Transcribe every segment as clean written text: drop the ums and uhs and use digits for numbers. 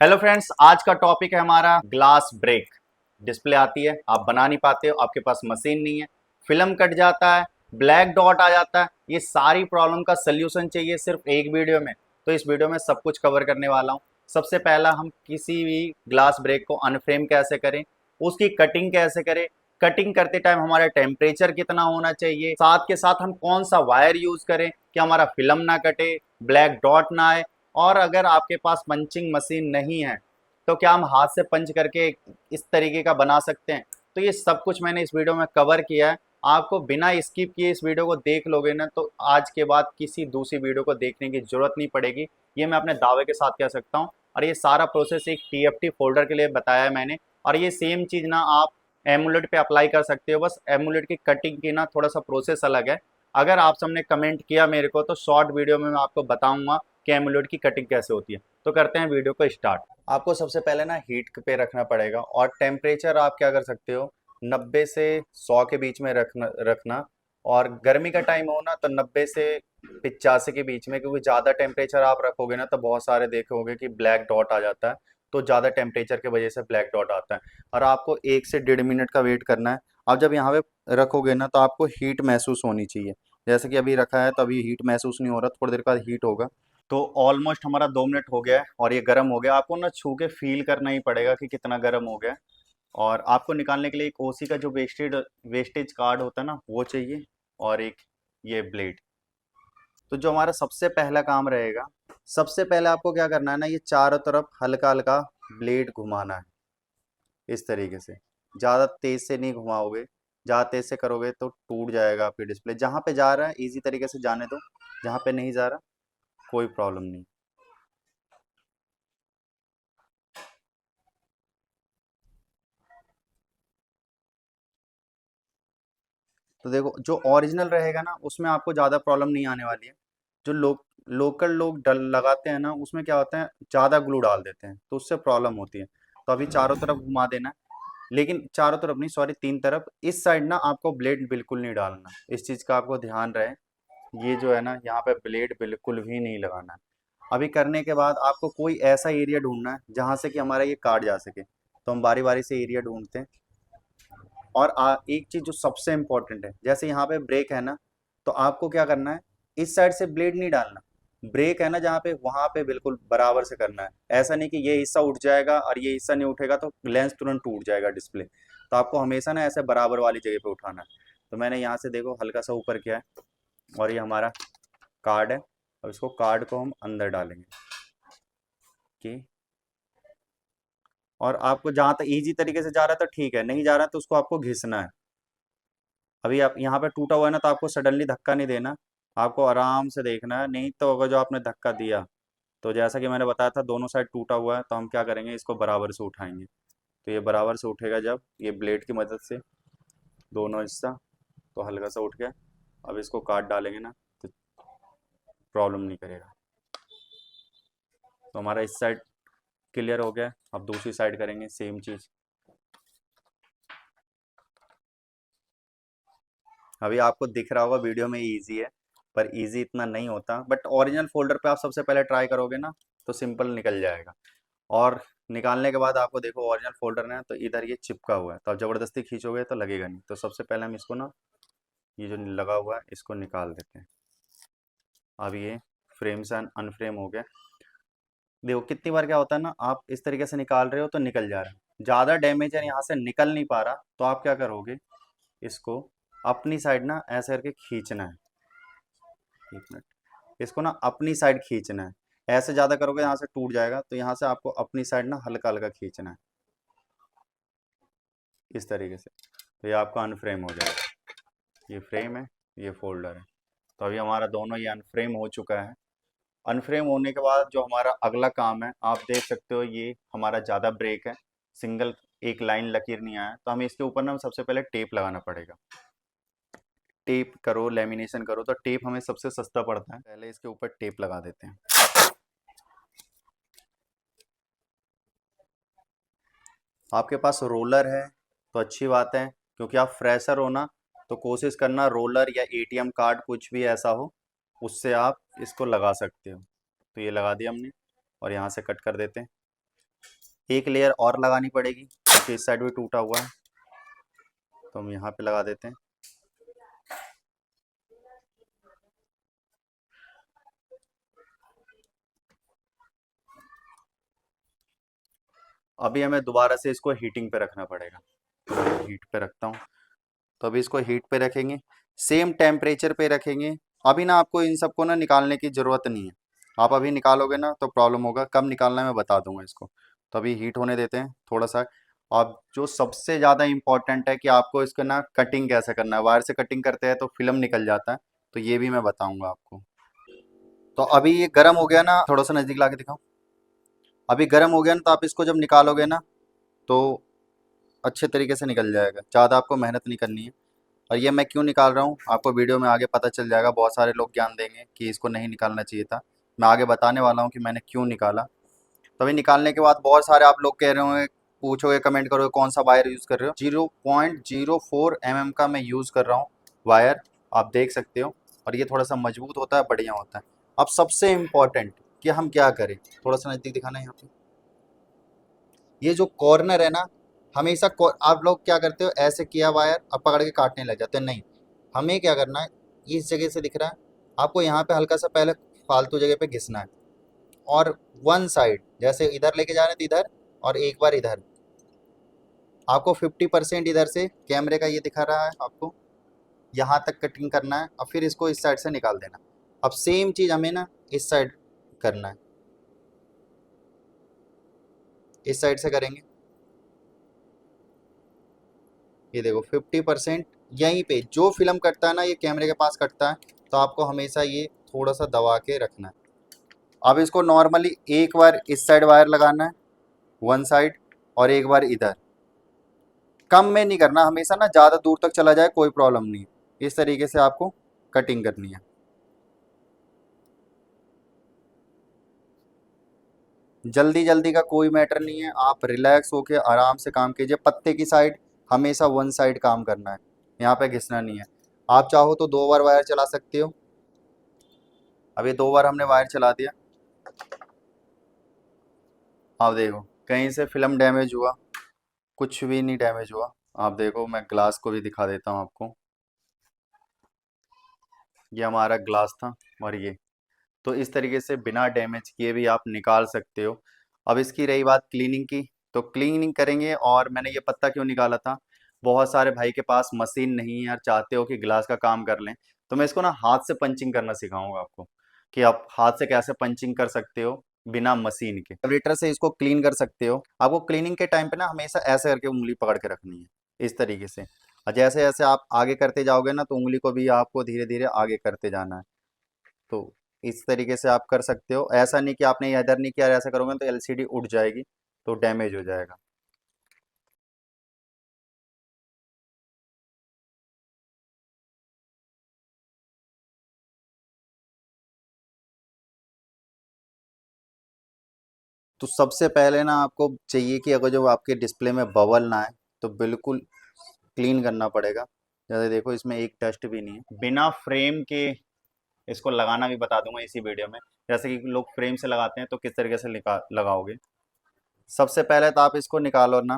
Hello friends, आज का topic है हमारा ग्लास ब्रेक। डिस्प्ले आती है, आप बना नहीं पाते हो, आपके पास मशीन नहीं है, फिल्म कट जाता है, ब्लैक डॉट आ जाता है। ये सारी प्रॉब्लम का सल्यूशन चाहिए सिर्फ एक वीडियो में। तो इस वीडियो में सब कुछ कवर करने वाला हूँ। सबसे पहला, हम किसी भी ग्लास ब्रेक को अनफ्रेम कैसे करें, उसकी कटिंग कैसे करें, कटिंग करते टाइम हमारा टेम्परेचर कितना होना चाहिए, साथ के साथ हम कौन सा वायर यूज करें कि हमारा फिल्म ना कटे, ब्लैक डॉट ना आए। और अगर आपके पास पंचिंग मशीन नहीं है तो क्या हम हाथ से पंच करके इस तरीके का बना सकते हैं। तो ये सब कुछ मैंने इस वीडियो में कवर किया है। आपको बिना स्किप किए इस वीडियो को देख लोगे ना तो आज के बाद किसी दूसरी वीडियो को देखने की जरूरत नहीं पड़ेगी। ये मैं अपने दावे के साथ कह सकता हूँ। और ये सारा प्रोसेस एक टीएफटी फोल्डर के लिए बताया है मैंने। और ये सेम चीज़ ना आप एमुलेट पे अप्लाई कर सकते हो, बस एमुलेट की कटिंग की ना थोड़ा सा प्रोसेस अलग है। अगर आप सबने कमेंट किया मेरे को तो शॉर्ट वीडियो में मैं आपको बताऊंगा कि एमुलेट की कटिंग कैसे होती है। तो करते हैं वीडियो को स्टार्ट। आपको सबसे पहले ना हीट पे रखना पड़ेगा और टेम्परेचर आप क्या कर सकते हो, 90 से 100 के बीच में रखना। और गर्मी का टाइम हो ना तो 90 से 85 के बीच में, क्योंकि ज़्यादा टेम्परेचर आप रखोगे ना तो बहुत सारे देखे होंगे कि ब्लैक डॉट आ जाता है। तो ज़्यादा टेम्परेचर की वजह से ब्लैक डॉट आता है। और आपको 1 से 1.5 मिनट का वेट करना है। आप जब यहाँ पे रखोगे ना तो आपको हीट महसूस होनी चाहिए। जैसे कि अभी रखा है तो अभी हीट महसूस नहीं हो रहा, थोड़ी देर बाद हीट होगा। तो ऑलमोस्ट हमारा 2 मिनट हो गया है और ये गर्म हो गया। आपको ना छू के फील करना ही पड़ेगा कि कितना गर्म हो गया है। और आपको निकालने के लिए एक ओसी का जो वेस्टेज कार्ड होता है ना वो चाहिए, और एक ये ब्लेड। तो जो हमारा सबसे पहला काम रहेगा, सबसे पहले आपको क्या करना है ना, ये चारों तरफ हल्का हल्का ब्लेड घुमाना है इस तरीके से। ज़्यादा तेज से नहीं घुमाओगे, ज़्यादा तेज से करोगे तो टूट जाएगा आपकी डिस्प्ले। जहाँ पे जा रहा है इजी तरीके से जाने दो, जहाँ पे नहीं जा रहा कोई प्रॉब्लम नहीं। तो देखो, जो ओरिजिनल रहेगा ना उसमें आपको ज़्यादा प्रॉब्लम नहीं आने वाली है। जो लोकल लोग डल लगाते हैं ना उसमें क्या होता है, ज़्यादा ग्लू डाल देते हैं तो उससे प्रॉब्लम होती है। तो अभी चारों तरफ घुमा देना है। लेकिन चारों तरफ नहीं, सॉरी, 3 तरफ। इस साइड ना आपको ब्लेड बिल्कुल नहीं डालना, इस चीज़ का आपको ध्यान रहे। ये जो है ना यहाँ पे ब्लेड बिल्कुल भी नहीं लगाना है। अभी करने के बाद आपको कोई ऐसा एरिया ढूंढना है जहाँ से कि हमारा ये काट जा सके। तो हम बारी बारी से एरिया ढूंढते हैं। और एक चीज जो सबसे इंपॉर्टेंट है, जैसे यहाँ पे ब्रेक है ना, तो आपको क्या करना है, इस साइड से ब्लेड नहीं डालना। ब्रेक है ना जहाँ पे, वहां पे बिल्कुल बराबर से करना है। ऐसा नहीं कि ये हिस्सा उठ जाएगा और ये हिस्सा नहीं उठेगा तो लेंस तुरंत टूट जाएगा डिस्प्ले। तो आपको हमेशा ना ऐसे बराबर वाली जगह पे उठाना है। तो मैंने यहाँ से देखो हल्का सा ऊपर किया है, और ये हमारा कार्ड है। अब इसको, कार्ड को हम अंदर डालेंगे कि, और आपको जहाँ तक इजी तरीके से जा रहा है तो ठीक है, नहीं जा रहा है तो उसको आपको घिसना है। अभी आप यहाँ पे टूटा हुआ है ना तो आपको सडनली धक्का नहीं देना, आपको आराम से देखना है। नहीं तो अगर जो आपने धक्का दिया, तो जैसा कि मैंने बताया था दोनों साइड टूटा हुआ है, तो हम क्या करेंगे, इसको बराबर से उठाएंगे। तो ये बराबर से उठेगा जब ये ब्लेड की मदद से, दोनों हिस्सा। तो हल्का सा उठ गया। अब इसको काट डालेंगे ना तो प्रॉब्लम नहीं करेगा। तो हमारा इस साइड क्लियर हो गया। अब दूसरी साइड करेंगे सेम चीज़। अभी आपको दिख रहा होगा वीडियो में इजी है, पर इजी इतना नहीं होता। बट ओरिजिनल फोल्डर पे आप सबसे पहले ट्राई करोगे ना तो सिंपल निकल जाएगा। और निकालने के बाद आपको देखो ओरिजिनल फोल्डर ना तो इधर ये चिपका हुआ है, तो आप जबरदस्ती खींचोगे तो लगेगा नहीं। तो सबसे पहले हम इसको ना, ये जो लगा हुआ है इसको निकाल देते हैं। अब ये फ्रेम से अनफ्रेम हो गया। देखो कितनी बार क्या होता है ना, आप इस तरीके से निकाल रहे हो तो निकल जा रहा है, ज़्यादा डैमेज है यहाँ से निकल नहीं पा रहा, तो आप क्या करोगे, इसको अपनी साइड ना ऐसे करके खींचना है। 1 मिनट, इसको ना अपनी साइड खींचना है। ऐसे ज़्यादा करोगे यहाँ से टूट जाएगा, तो यहाँ से आपको अपनी साइड ना हल्का हल्का खींचना है इस तरीके से। तो ये आपका अनफ्रेम हो जाएगा। ये फ्रेम है, ये फोल्डर है। तो अभी हमारा दोनों ये अनफ्रेम हो चुका है। अनफ्रेम होने के बाद जो हमारा अगला काम है, आप देख सकते हो ये हमारा ज़्यादा ब्रेक है, सिंगल एक लाइन लकीर नहीं आया। तो हमें इसके ऊपर ना सबसे पहले टेप लगाना पड़ेगा। टेप करो, लेमिनेशन करो, तो टेप हमें सबसे सस्ता पड़ता है। पहले इसके ऊपर टेप लगा देते हैं। आपके पास रोलर है तो अच्छी बात है, क्योंकि आप फ्रेशर हो ना, तो कोशिश करना रोलर या एटीएम कार्ड कुछ भी ऐसा हो, उससे आप इसको लगा सकते हो। तो ये लगा दिया हमने, और यहाँ से कट कर देते हैं। एक लेयर और लगानी पड़ेगी क्योंकि इस साइड भी टूटा हुआ है, तो हम यहाँ पे लगा देते हैं। अभी हमें दोबारा से इसको हीटिंग पे रखना पड़ेगा, तो हीट पे रखता हूँ। तो अभी इसको हीट पे रखेंगे, सेम टेम्परेचर पे रखेंगे। अभी ना आपको इन सबको ना निकालने की ज़रूरत नहीं है, आप अभी निकालोगे ना तो प्रॉब्लम होगा। कब निकालना है मैं बता दूंगा इसको। तो अभी हीट होने देते हैं थोड़ा सा। अब जो सबसे ज़्यादा इम्पोर्टेंट है कि आपको इसको ना कटिंग कैसे करना है। वायर से कटिंग करते हैं तो फिल्म निकल जाता है, तो ये भी मैं बताऊंगा आपको। तो अभी ये गर्म हो गया ना, थोड़ा सा नज़दीक ला के दिखाओ। अभी गर्म हो गया ना, तो आप इसको जब निकालोगे ना तो अच्छे तरीके से निकल जाएगा, ज़्यादा आपको मेहनत नहीं करनी है। और ये मैं क्यों निकाल रहा हूँ आपको वीडियो में आगे पता चल जाएगा, बहुत सारे लोग ज्ञान देंगे कि इसको नहीं निकालना चाहिए था। मैं आगे बताने वाला हूँ कि मैंने क्यों निकाला। तभी निकालने के बाद बहुत सारे आप लोग कह रहे होंगे, पूछोगे, कमेंट करोगे कौन सा वायर यूज़ कर रहे हो। 0.04 mm का मैं यूज़ कर रहा हूँ वायर, आप देख सकते हो। और ये थोड़ा सा मजबूत होता है, बढ़िया होता है। अब सबसे इम्पोर्टेंट कि हम क्या करें, थोड़ा सा नज़दीक दिखाना है यहाँ पे। ये जो कॉर्नर है ना, हमेशा आप लोग क्या करते हो, ऐसे किया वायर, अब पकड़ के काटने लग जाते हैं। नहीं, हमें क्या करना है, इस जगह से दिख रहा है आपको, यहाँ पे हल्का सा पहले फालतू जगह पे घिसना है। और वन साइड, जैसे इधर लेके जा रहे थे इधर, और एक बार इधर। आपको 50% इधर से कैमरे का ये दिखा रहा है आपको, यहाँ तक कटिंग करना है। और फिर इसको इस साइड से निकाल देना। अब सेम चीज़ हमें ना इस साइड करना है, इस साइड से करेंगे। ये देखो 50% यहीं पे जो फिल्म कटता है ना, ये कैमरे के पास कटता है। तो आपको हमेशा ये थोड़ा सा दबा के रखना है। अब इसको नॉर्मली एक बार इस साइड वायर लगाना है, वन साइड, और एक बार इधर। कम में नहीं करना, हमेशा ना ज़्यादा दूर तक चला जाए कोई प्रॉब्लम नहीं। इस तरीके से आपको कटिंग करनी है। जल्दी जल्दी का कोई मैटर नहीं है, आप रिलैक्स होके आराम से काम कीजिए। पत्ते की साइड हमेशा वन साइड काम करना है, यहाँ पे घिसना नहीं है। आप चाहो तो दो बार वायर चला सकते हो। अभी दो बार हमने वायर चला दिया। आप देखो कहीं से फिल्म डैमेज हुआ, कुछ भी नहीं डैमेज हुआ। आप देखो, मैं ग्लास को भी दिखा देता हूँ आपको। ये हमारा ग्लास था, और ये तो इस तरीके से बिना डैमेज किए भी आप निकाल सकते हो। अब इसकी रही बात क्लीनिंग की, तो क्लीनिंग करेंगे। और मैंने ये पत्ता क्यों निकाला था, बहुत सारे भाई के पास मशीन नहीं है और चाहते हो कि ग्लास का काम कर लें, तो मैं इसको ना हाथ से पंचिंग करना सिखाऊंगा आपको कि आप हाथ से कैसे पंचिंग कर सकते हो बिना मशीन के। सेपरेटर से इसको क्लीन कर सकते हो। आपको क्लीनिंग के टाइम पे ना हमेशा ऐसे करके उंगली पकड़ के रखनी है, इस तरीके से। और जैसे जैसे आप आगे करते जाओगे ना, तो उंगली को भी आपको धीरे धीरे आगे करते जाना है। तो इस तरीके से आप कर सकते हो। ऐसा नहीं कि आपने इधर नहीं किया, ऐसा करोगे तो एलसीडी उड़ जाएगी, तो डैमेज हो जाएगा। तो सबसे पहले ना आपको चाहिए कि अगर जो आपके डिस्प्ले में बबल ना है, तो बिल्कुल क्लीन करना पड़ेगा। जैसे देखो इसमें एक डस्ट भी नहीं है। बिना फ्रेम के इसको लगाना भी बता दूंगा इसी वीडियो में। जैसे कि लोग फ्रेम से लगाते हैं, तो किस तरीके से लगाओगे। सबसे पहले तो आप इसको निकालो ना,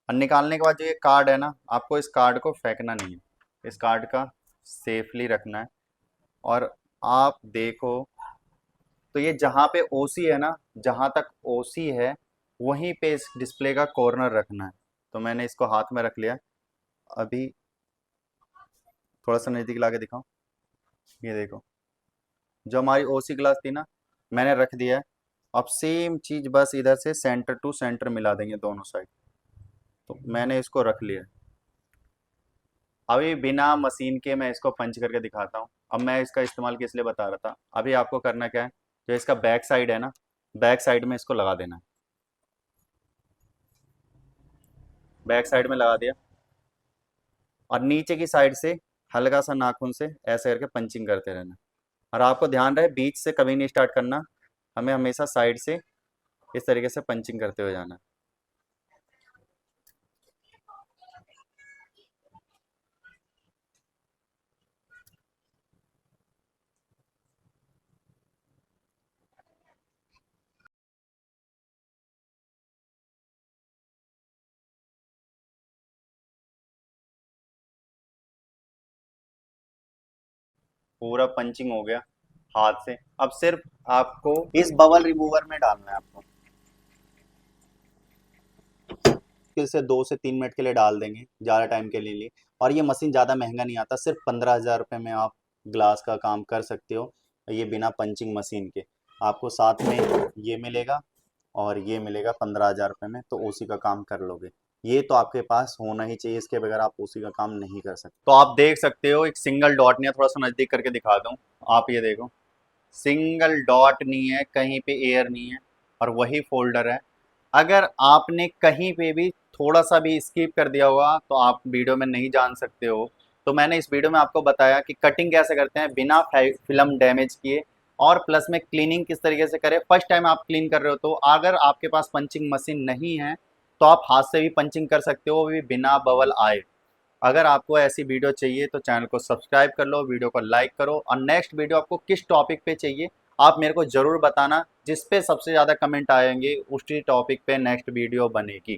और निकालने के बाद जो ये कार्ड है ना, आपको इस कार्ड को फेंकना नहीं है, इस कार्ड का सेफली रखना है। और आप देखो, तो ये जहाँ पे ओसी है ना, जहाँ तक ओसी है वहीं पे इस डिस्प्ले का कॉर्नर रखना है। तो मैंने इसको हाथ में रख लिया। अभी थोड़ा सा नज़दीक ला के दिखाऊं। ये देखो, जो हमारी ओसी ग्लास थी ना, मैंने रख दिया है। अब सेम चीज़ बस इधर से सेंटर टू सेंटर मिला देंगे दोनों साइड। तो मैंने इसको रख लिया है। अभी बिना मशीन के मैं इसको पंच करके दिखाता हूँ। अब मैं इसका इस्तेमाल किस लिए बता रहा था। अभी आपको करना क्या है, जो इसका बैक साइड है ना, बैक साइड में इसको लगा देना है। बैक साइड में लगा दिया, और नीचे की साइड से हल्का सा नाखून से ऐसे करके पंचिंग करते रहना। और आपको ध्यान रहे, बीच से कभी नहीं स्टार्ट करना, हमें हमेशा साइड से इस तरीके से पंचिंग करते हुए जाना। पूरा पंचिंग हो गया हाथ से। अब सिर्फ आपको इस बबल रिमूवर में डालना है आपको, मुश्किल से 2 से 3 मिनट के लिए डाल देंगे, ज़्यादा टाइम के लिए नहीं। और ये मशीन ज़्यादा महंगा नहीं आता, सिर्फ 15,000 रुपये में आप ग्लास का काम कर सकते हो, ये बिना पंचिंग मशीन के। आपको साथ में ये मिलेगा और ये मिलेगा 15,000 रुपये में, तो उसी का काम कर लोगे। ये तो आपके पास होना ही चाहिए, इसके बगैर आप उसी का काम नहीं कर सकते। तो आप देख सकते हो एक सिंगल डॉट नहीं है, थोड़ा सा नज़दीक करके दिखा दूँ, आप ये देखो सिंगल डॉट नहीं है, कहीं पे एयर नहीं है, और वही फोल्डर है। अगर आपने कहीं पे भी थोड़ा सा भी स्किप कर दिया होगा तो आप वीडियो में नहीं जान सकते हो। तो मैंने इस वीडियो में आपको बताया कि कटिंग कैसे करते हैं बिना फिल्म डैमेज किए, और प्लस में क्लीनिंग किस तरीके से करें। फर्स्ट टाइम आप क्लीन कर रहे हो तो अगर आपके पास पंचिंग मशीन नहीं है तो आप हाथ से भी पंचिंग कर सकते हो, वो भी बिना बबल आए। अगर आपको ऐसी वीडियो चाहिए तो चैनल को सब्सक्राइब कर लो, वीडियो को लाइक करो, और नेक्स्ट वीडियो आपको किस टॉपिक पे चाहिए आप मेरे को ज़रूर बताना, जिस पे सबसे ज़्यादा कमेंट आएंगे उसी टॉपिक पे नेक्स्ट वीडियो बनेगी।